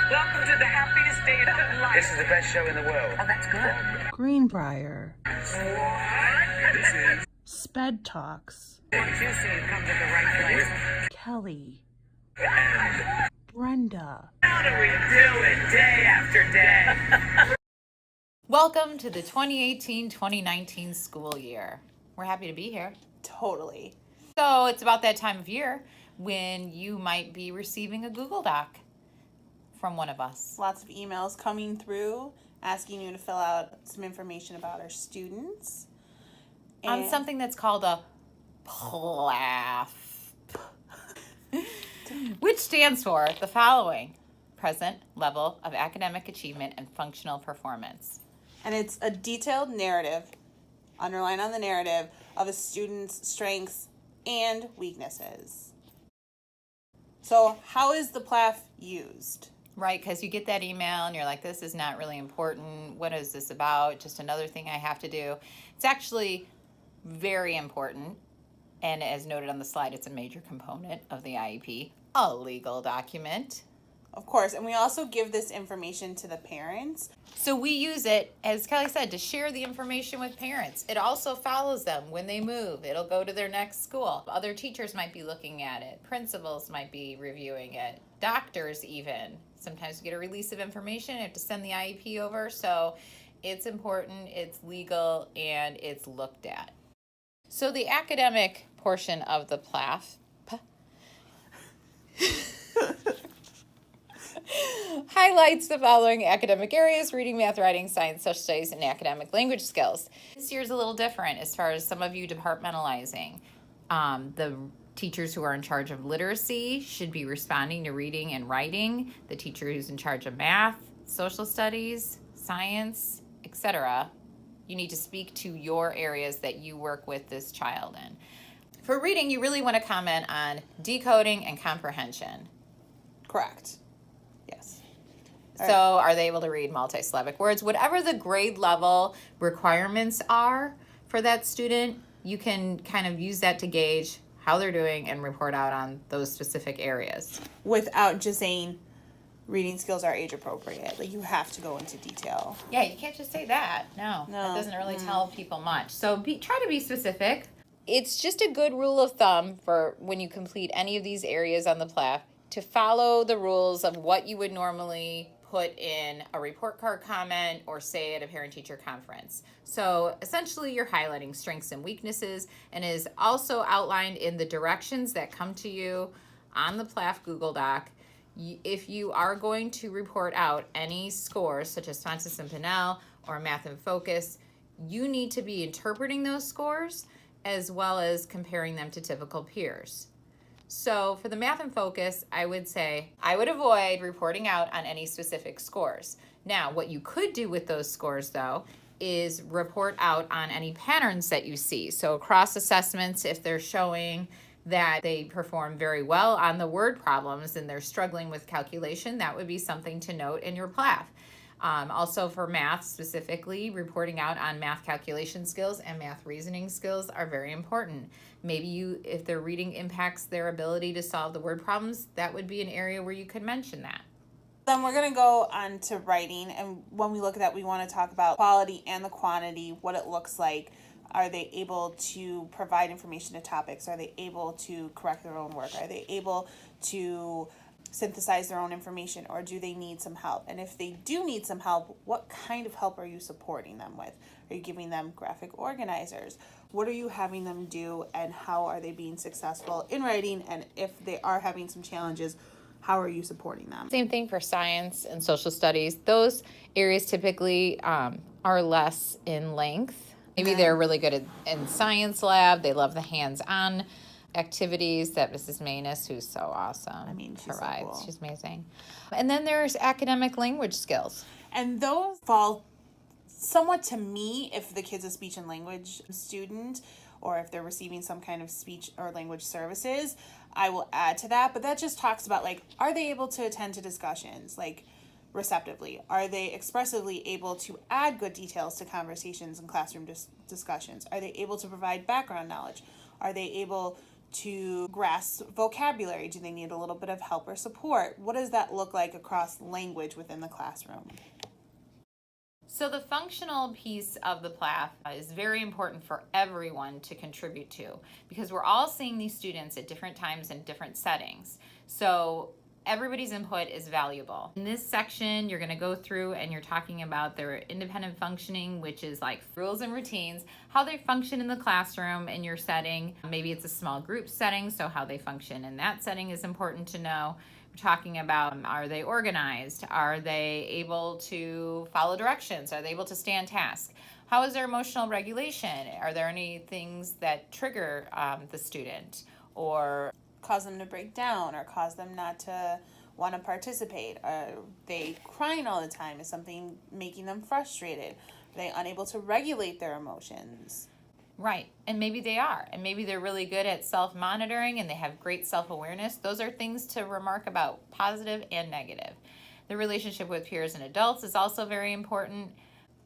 Welcome to the happiest day of your life. This is the best show in the world. Oh, that's good. Greenbrier. This is SPED Talks. Once you see you come to the right place. Kelly. and Brenda. How do we do it day after day? Welcome to the 2018-2019 school year. We're happy to be here. Totally. So it's about that time of year when you might be receiving a Google Doc from one of us. Lots of emails coming through asking you to fill out some information about our students. On And something that's called a PLAAFP, which stands for the following: present level of academic achievement and functional performance. and it's a detailed narrative, underline on the narrative, of a student's strengths and weaknesses. So how is the PLAAFP used? Right, because you get that email and you're like, this is not really important. What is this about? Just another thing I have to do. It's actually very important. And as noted on the slide, it's a major component of the IEP, a legal document. Of course, and we also give this information to the parents. So we use it, as Kelly said, to share the information with parents. It also follows them when they move. It'll go to their next school. Other teachers might be looking at it. Principals might be reviewing it. Doctors even. Sometimes you get a release of information, you have to send the IEP over. So it's important, it's legal, and it's looked at. So the academic portion of the PLAAFP highlights the following academic areas: reading, math, writing, science, social studies, and academic language skills. This year's a little different as far as some of you departmentalizing. The teachers who are in charge of literacy should be responding to reading and writing. The teacher who's in charge of math, social studies, science, etc., you need to speak to your areas that you work with this child in. For reading, you really want to comment on decoding and comprehension. Correct. Yes. So are they able to read multisyllabic words? Whatever the grade level requirements are for that student, you can kind of use that to gauge how they're doing and report out on those specific areas. Without just saying reading skills are age appropriate. Like, you have to go into detail. Yeah, you can't just say that. No. That doesn't really tell people much. So try to be specific. It's just a good rule of thumb for when you complete any of these areas on the PLAAFP to follow the rules of what you would normally put in a report card comment or say at a parent-teacher conference. So essentially you're highlighting strengths and weaknesses, and is also outlined in the directions that come to you on the PLAAFP Google Doc. If you are going to report out any scores, such as Sponsis and Pinnell or Math and Focus, you need to be interpreting those scores as well as comparing them to typical peers. So for the Math and Focus, I would say I would avoid reporting out on any specific scores. Now, what you could do with those scores, though, is report out on any patterns that you see. So across assessments, if they're showing that they perform very well on the word problems and they're struggling with calculation, that would be something to note in your PLAAFP. Also for math specifically, reporting out on math calculation skills and math reasoning skills are very important. Maybe if their reading impacts their ability to solve the word problems, that would be an area where you could mention that. Then we're going to go on to writing, and when we look at that, we want to talk about quality and the quantity, what it looks like. Are they able to provide information to topics? Are they able to correct their own work? Are they able to synthesize their own information, or do they need some help? And if they do need some help, what kind of help are you supporting them with? Are you giving them graphic organizers? What are you having them do, and how are they being successful in writing? And if they are having some challenges, how are you supporting them? Same thing for science and social studies. Those areas typically are less in length. Maybe they're really good in science lab. They love the hands-on activities that Mrs. Manus, who's so awesome, she's so provides. cool. She's amazing. And then there's academic language skills. And those fall somewhat to me if the kid's a speech and language student, or if they're receiving some kind of speech or language services. I will add to that, but that just talks about, like, are they able to attend to discussions, like, receptively? Are they expressively able to add good details to conversations and classroom discussions? Are they able to provide background knowledge? Are they able to grasp vocabulary? Do they need a little bit of help or support? What does that look like across language within the classroom? So the functional piece of the PLAAFP is very important for everyone to contribute to, because we're all seeing these students at different times in different settings. So everybody's input is valuable. In this section, you're going to go through and you're talking about their independent functioning, which is like rules and routines, how they function in the classroom in your setting. Maybe it's a small group setting, so how they function in that setting is important to know. We're talking about, are they organized? Are they able to follow directions? Are they able to stay on task? How is their emotional regulation? Are there any things that trigger the student or cause them to break down or cause them not to want to participate? Are they crying all the time? Is something making them frustrated? Are they unable to regulate their emotions? Right, and maybe they are, and maybe they're really good at self-monitoring and they have great self-awareness. Those are things to remark about, positive and negative. The relationship with peers and adults is also very important.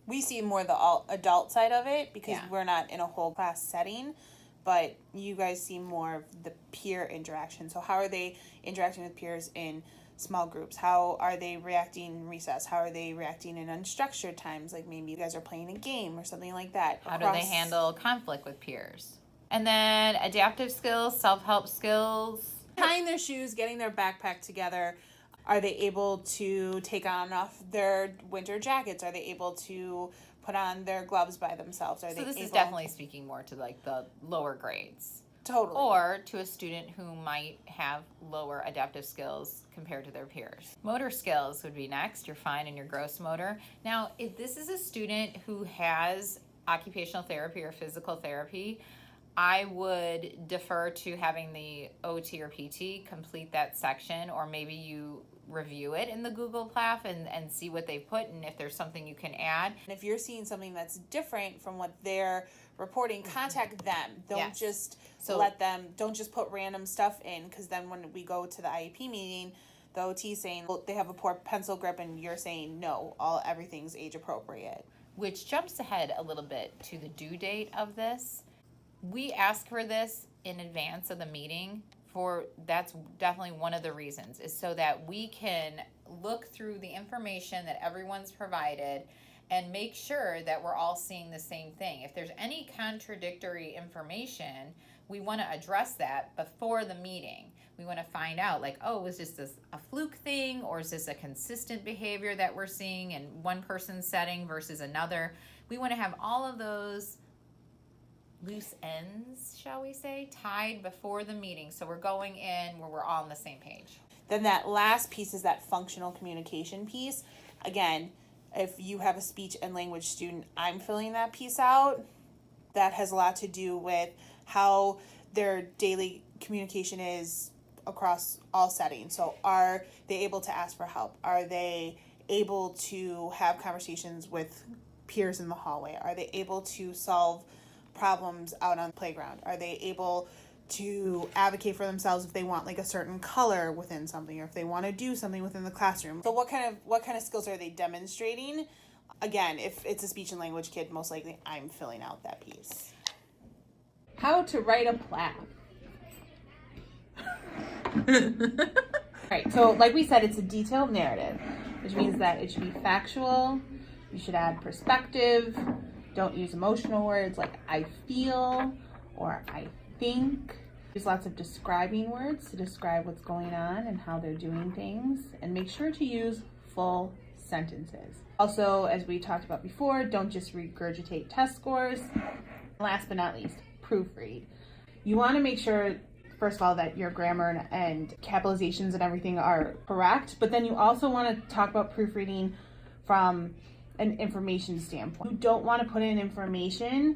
We see more the adult side of it because Yeah. we're not in a whole class setting, but you guys see more of the peer interaction. So how are they interacting with peers in small groups? How are they reacting in recess? How are they reacting in unstructured times? Like maybe you guys are playing a game or something like that. How do they handle conflict with peers? And then adaptive skills, self-help skills. Tying their shoes, getting their backpack together. Are they able to take on off their winter jackets? Are they able to put on their gloves by themselves? Are So they this able... is definitely speaking more to like the lower grades. Totally. Or to a student who might have lower adaptive skills compared to their peers. Motor skills would be next, your fine and your gross motor. Now, if this is a student who has occupational therapy or physical therapy, I would defer to having the OT or PT complete that section, or maybe you review it in the Google PLAAFP and see what they put and if there's something you can add. And if you're seeing something that's different from what they're reporting, contact them. Don't Yes. just So- let them, don't just put random stuff in, because then when we go to the IEP meeting, the OT saying, well, they have a poor pencil grip, and you're saying, no, everything's age appropriate. Which jumps ahead a little bit to the due date of this. We ask for this in advance of the meeting. That's definitely one of the reasons, is so that we can look through the information that everyone's provided and make sure that we're all seeing the same thing. If there's any contradictory information, we want to address that before the meeting. We want to find out, like, oh, is this a fluke thing, or is this a consistent behavior that we're seeing in one person's setting versus another? We want to have all of those loose ends, shall we say, tied before the meeting, so we're going in where we're all on the same page. Then that last piece is that functional communication piece. Again, if you have a speech and language student, I'm filling that piece out. That has a lot to do with how their daily communication is across all settings. So are they able to ask for help? Are they able to have conversations with peers in the hallway? Are they able to solve problems out on the playground? Are they able to advocate for themselves if they want like a certain color within something, or if they want to do something within the classroom? So what kind of skills are they demonstrating? Again, if it's a speech and language kid, most likely I'm filling out that piece. How to write a PLAAFP. Right, so like we said, it's a detailed narrative, which means that it should be factual. You should add perspective. Don't use emotional words like I feel or I think. Use lots of describing words to describe what's going on and how they're doing things, and make sure to use full sentences. Also, as we talked about before, don't just regurgitate test scores. Last but not least, proofread. You want to make sure, first of all, that your grammar and capitalizations and everything are correct, but then you also want to talk about proofreading from an information standpoint. You don't want to put in information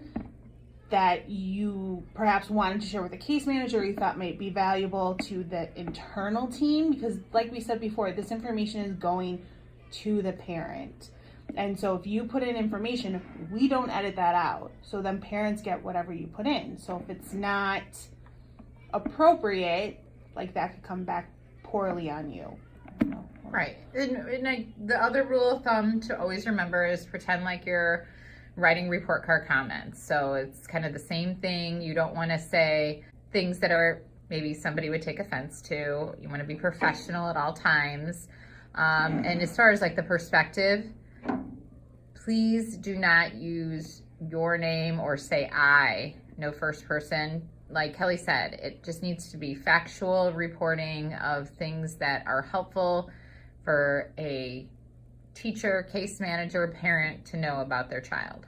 that you perhaps wanted to share with the case manager, or you thought might be valuable to the internal team, because like we said before, this information is going to the parent. And so if you put in information, we don't edit that out. So then parents get whatever you put in. So if it's not appropriate, like that could come back poorly on you. Right. The other rule of thumb to always remember is pretend like you're writing report card comments. So it's kind of the same thing. You don't want to say, things that are maybe somebody would take offense to. You want to be professional at all times. And as far as like the perspective, please do not use your name or say I, no first person. Like Kelly said, it just needs to be factual reporting of things that are helpful for a teacher, case manager, parent to know about their child.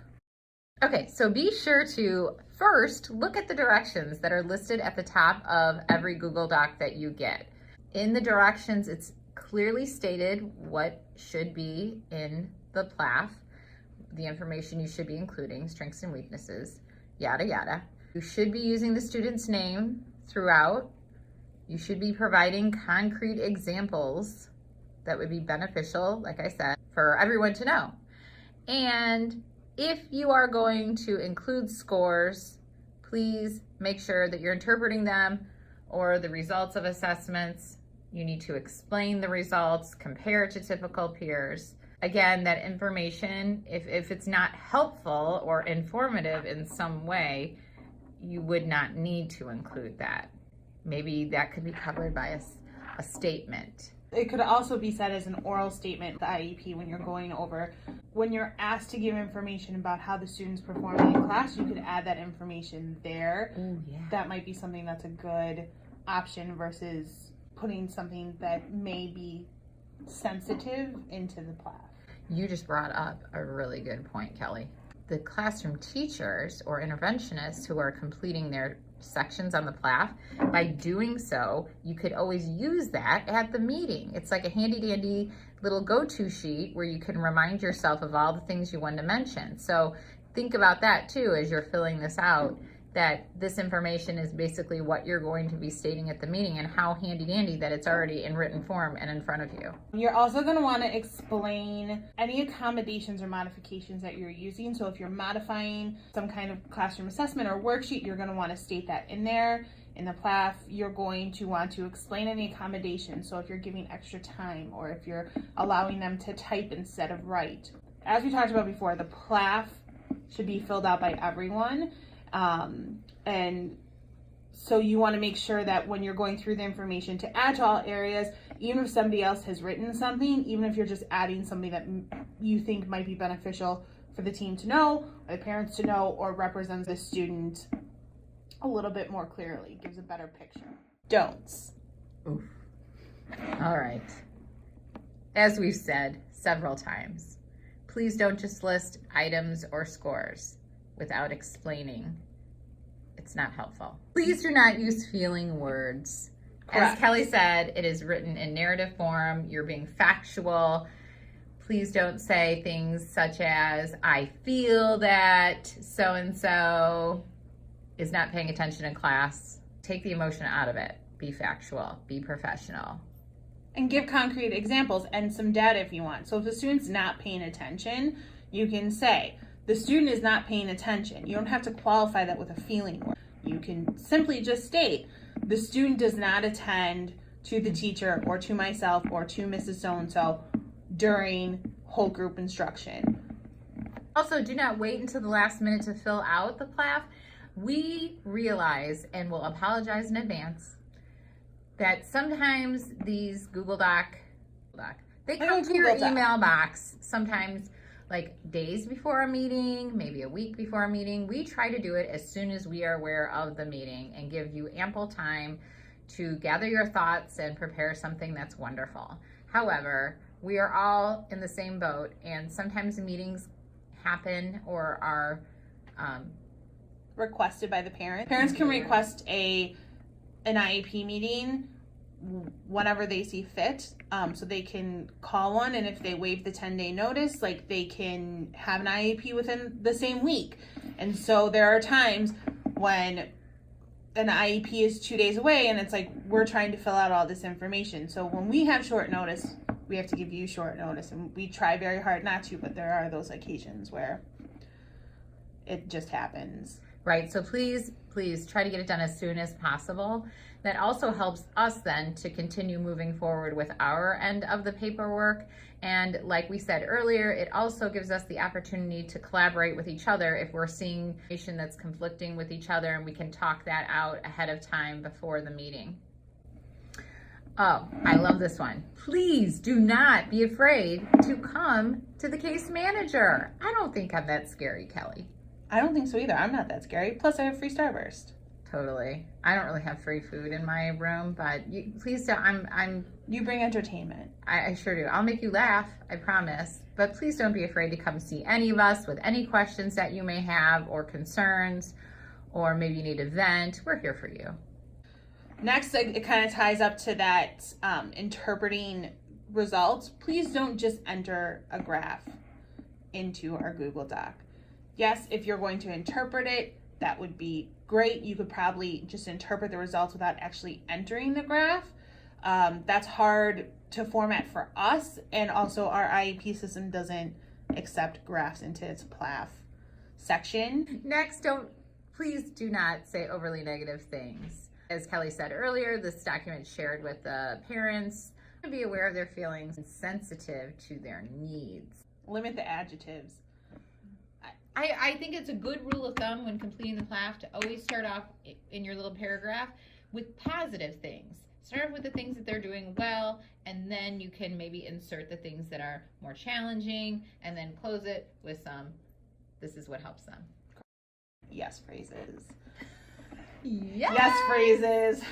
Okay, so be sure to first look at the directions that are listed at the top of every Google Doc that you get. In the directions, it's clearly stated what should be in the PLAAFP, the information you should be including, strengths and weaknesses, yada, yada. You should be using the student's name throughout. You should be providing concrete examples that would be beneficial, like I said, for everyone to know. And if you are going to include scores, please make sure that you're interpreting them or the results of assessments. You need to explain the results, compare to typical peers. Again, that information, if it's not helpful or informative in some way, you would not need to include that. Maybe that could be covered by a statement. It could also be said as an oral statement, the IEP, when you're going over, when you're asked to give information about how the student's performing in class, you could add that information there. Ooh, yeah. That might be something that's a good option versus putting something that may be sensitive into the PLAAFP. You just brought up a really good point, Kelly. The classroom teachers or interventionists who are completing their sections on the PLAAFP, by doing so, you could always use that at the meeting. It's like a handy dandy little go-to sheet where you can remind yourself of all the things you wanted to mention. So think about that too as you're filling this out, that this information is basically what you're going to be stating at the meeting, and how handy dandy that it's already in written form and in front of you. You're also going to want to explain any accommodations or modifications that you're using. So if you're modifying some kind of classroom assessment or worksheet, you're going to want to state that in there. In the PLAAFP, you're going to want to explain any accommodations. So if you're giving extra time or if you're allowing them to type instead of write. As we talked about before, the PLAAFP should be filled out by everyone. And so you want to make sure that when you're going through the information to add to all areas, even if somebody else has written something, even if you're just adding something that you think might be beneficial for the team to know, or the parents to know, or represents the student a little bit more clearly, gives a better picture. Don'ts. Oof. All right. As we've said several times, please don't just list items or scores without explaining. It's not helpful. Please do not use feeling words. Correct. As Kelly said, it is written in narrative form. You're being factual. Please don't say things such as, I feel that so-and-so is not paying attention in class. Take the emotion out of it. Be factual. Be professional. And give concrete examples and some data if you want. So if the student's not paying attention, you can say, the student is not paying attention. You don't have to qualify that with a feeling word. You can simply just state, the student does not attend to the teacher or to myself or to Mrs. So-and-so during whole group instruction. Also, do not wait until the last minute to fill out the PLAAFP. We realize, and will apologize in advance, that sometimes these Google Doc, they come to your email box sometimes like days before a meeting, maybe a week before a meeting. We try to do it as soon as we are aware of the meeting and give you ample time to gather your thoughts and prepare something that's wonderful. However, we are all in the same boat, and sometimes meetings happen or are requested by the parent. Parents can request an IEP meeting whenever they see fit. So they can call one, and if they waive the 10-day notice, like, they can have an IEP within the same week. And so there are times when an IEP is 2 days away and it's like, we're trying to fill out all this information. So when we have short notice, we have to give you short notice, and we try very hard not to, but there are those occasions where it just happens. Right, so please try to get it done as soon as possible. That also helps us then to continue moving forward with our end of the paperwork. And like we said earlier, it also gives us the opportunity to collaborate with each other if we're seeing information that's conflicting with each other, and we can talk that out ahead of time before the meeting. Oh, I love this one. Please do not be afraid to come to the case manager. I don't think I'm that scary, Kelly. I don't think so either. I'm not that scary. Plus, I have free Starburst. Totally. I don't really have free food in my room, but please don't. You bring entertainment. I sure do. I'll make you laugh, I promise. But please don't be afraid to come see any of us with any questions that you may have or concerns, or maybe you need a vent. We're here for you. Next, it kind of ties up to that interpreting results. Please don't just enter a graph into our Google Doc. Yes, if you're going to interpret it, that would be great. You could probably just interpret the results without actually entering the graph. That's hard to format for us, and also our IEP system doesn't accept graphs into its PLAAFP section. Next, please do not say overly negative things. As Kelly said earlier, this document shared with the parents to be aware of their feelings and sensitive to their needs. Limit the adjectives. I think it's a good rule of thumb when completing the PLAAFP to always start off in your little paragraph with positive things. Start off with the things that they're doing well, and then you can maybe insert the things that are more challenging, and then close it with some, this is what helps them. Yes phrases. Yes, yes phrases.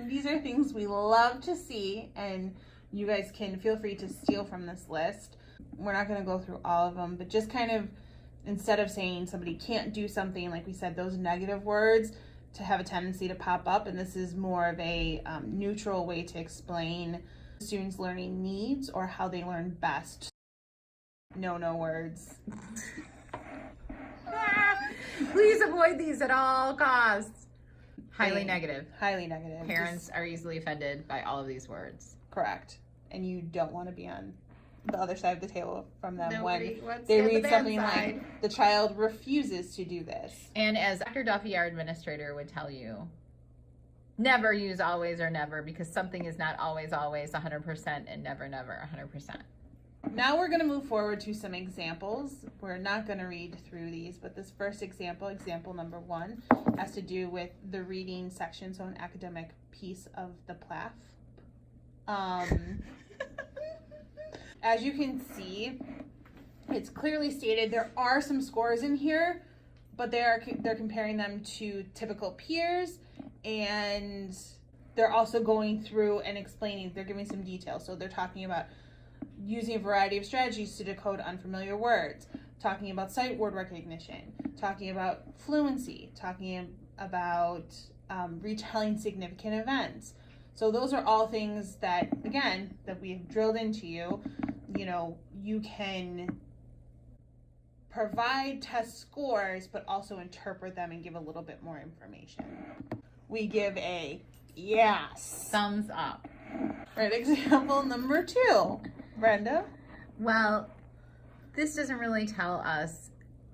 These are things we love to see, and you guys can feel free to steal from this list. We're not going to go through all of them, but just kind of, instead of saying somebody can't do something, like we said, those negative words to have a tendency to pop up, and this is more of a neutral way to explain students' learning needs or how they learn best. No words. Please avoid these at all costs. Highly negative. Highly negative. Parents are easily offended by all of these words. Correct. And you don't want to be on the other side of the table from them. Nobody when they read something like, the child refuses to do this. And as Dr. Duffy, our administrator, would tell you, never use always or never, because something is not always 100% and never 100%. Now we're going to move forward to some examples. We're not going to read through these, but this first example number 1, has to do with the reading section, so an academic piece of the PLAAFP. As you can see, it's clearly stated there are some scores in here, but they're comparing them to typical peers, and they're also going through and explaining, they're giving some details. So they're talking about using a variety of strategies to decode unfamiliar words, talking about sight word recognition, talking about fluency, talking about retelling significant events. So those are all things that, again, that we have drilled into you. You know, you can provide test scores, but also interpret them and give a little bit more information. We give a yes. Thumbs up. Right, example number 2. Brenda? Well, this doesn't really tell us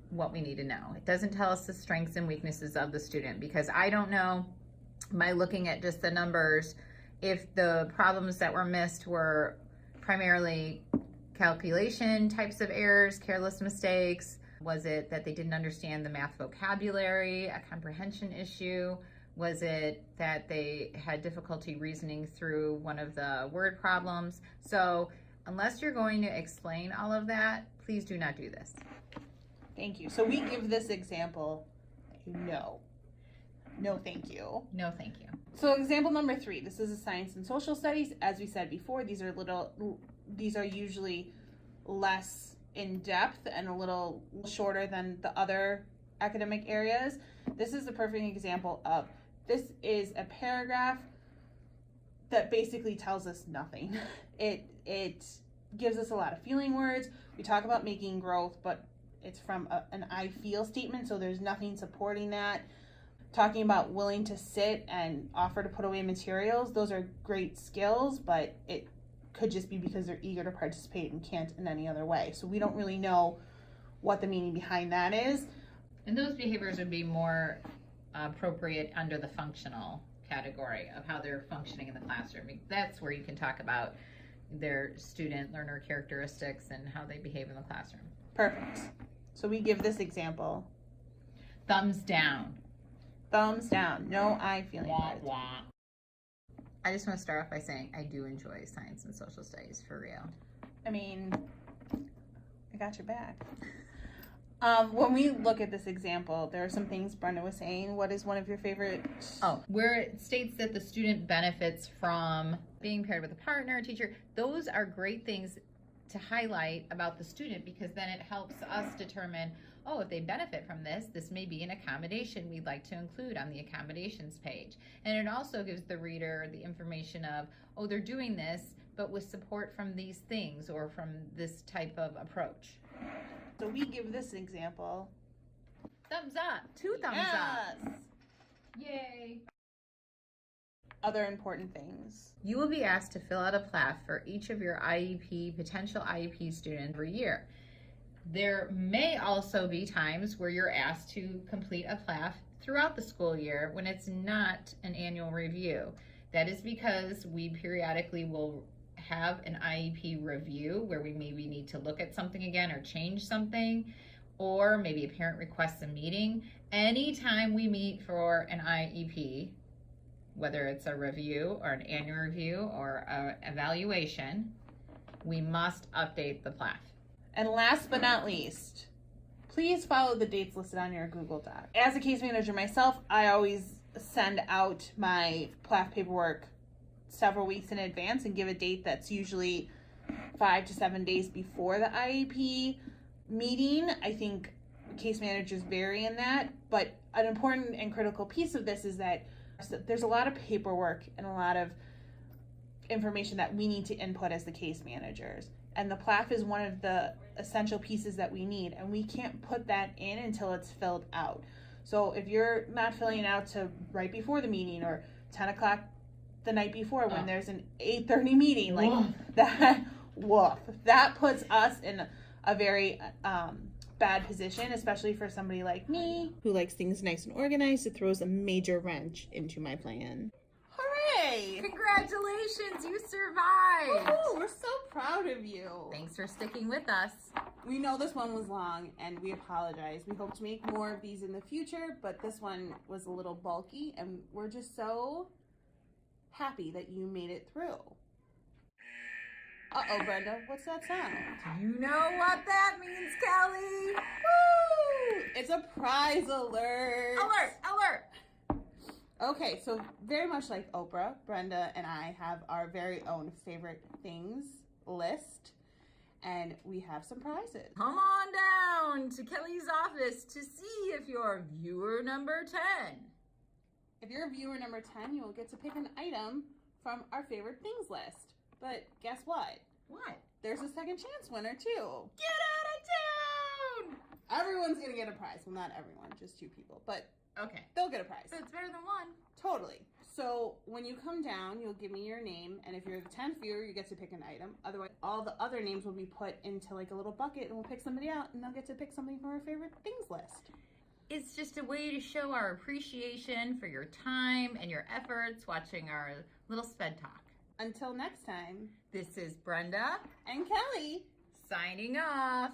what we need to know. It doesn't tell us the strengths and weaknesses of the student, because I don't know, by looking at just the numbers, if the problems that were missed were primarily calculation types of errors, careless mistakes. Was it that they didn't understand the math vocabulary, a comprehension issue? Was it that they had difficulty reasoning through one of the word problems? So unless you're going to explain all of that, please do not do this. Thank you. So we give this example no. No, thank you. No, thank you. So example number 3, this is a science and social studies. As we said before, these are usually less in depth and a little shorter than the other academic areas. This is the perfect example of, this is a paragraph that basically tells us nothing. It gives us a lot of feeling words. We talk about making growth, but it's from an I feel statement, so there's nothing supporting that. Talking about willing to sit and offer to put away materials, those are great skills, but it could just be because they're eager to participate and can't in any other way. So we don't really know what the meaning behind that is. And those behaviors would be more appropriate under the functional category of how they're functioning in the classroom. That's where you can talk about their student learner characteristics and how they behave in the classroom. Perfect. So we give this example. Thumbs down. Thumbs down. No eye feeling. Wah, wah. I just want to start off by saying I do enjoy science and social studies, for real. I mean, I got your back. When we look at this example, there are some things Brenda was saying. What is one of your favorite? Oh, where it states that the student benefits from being paired with a partner, a teacher. Those are great things to highlight about the student, because then it helps us determine, oh, if they benefit from this, this may be an accommodation we'd like to include on the accommodations page. And it also gives the reader the information of, oh, they're doing this, but with support from these things or from this type of approach. So we give this example. Thumbs up. 2 thumbs up. Yay. Other important things. You will be asked to fill out a PLAAFP for each of your IEP, potential IEP students every year. There may also be times where you're asked to complete a PLAAFP throughout the school year when it's not an annual review. That is because we periodically will have an IEP review where we maybe need to look at something again or change something, or maybe a parent requests a meeting. Anytime we meet for an IEP, whether it's a review or an annual review or an evaluation, we must update the PLAAFP. And last but not least, please follow the dates listed on your Google Doc. As a case manager myself, I always send out my PLAAFP paperwork several weeks in advance and give a date that's usually 5 to 7 days before the IEP meeting. I think case managers vary in that, but an important and critical piece of this is that there's a lot of paperwork and a lot of information that we need to input as the case managers. And the PLAAFP is one of the essential pieces that we need, and we can't put that in until it's filled out. So if you're not filling it out to right before the meeting or 10 o'clock the night before when there's an 8:30 meeting, like that puts us in a very bad position, especially for somebody like me who likes things nice and organized. It throws a major wrench into my plan. Hooray! Congratulations, you survived! Woo-hoo, we're so proud of you. Thanks for sticking with us. We know this one was long and we apologize. We hope to make more of these in the future, but this one was a little bulky and we're just so happy that you made it through. Uh-oh, Brenda, what's that sound? You know what that means, Kelly? Woo! It's a prize alert! Alert! Okay, so very much like Oprah, Brenda and I have our very own favorite things list, and we have some prizes. Come on down to Kelly's office to see if you're viewer number 10. If you're viewer number 10, you will get to pick an item from our favorite things list. But guess what? What? There's a second chance winner too. Get out of town! Everyone's gonna get a prize. Well, not everyone, just 2 people, but Okay. they'll get a prize. So it's better than 1. Totally. So when you come down, you'll give me your name, and if you're the 10th viewer, you get to pick an item. Otherwise, all the other names will be put into like a little bucket, and we'll pick somebody out, and they'll get to pick something from our favorite things list. It's just a way to show our appreciation for your time and your efforts watching our little SPED talk. Until next time, This is Brenda and Kelly signing off.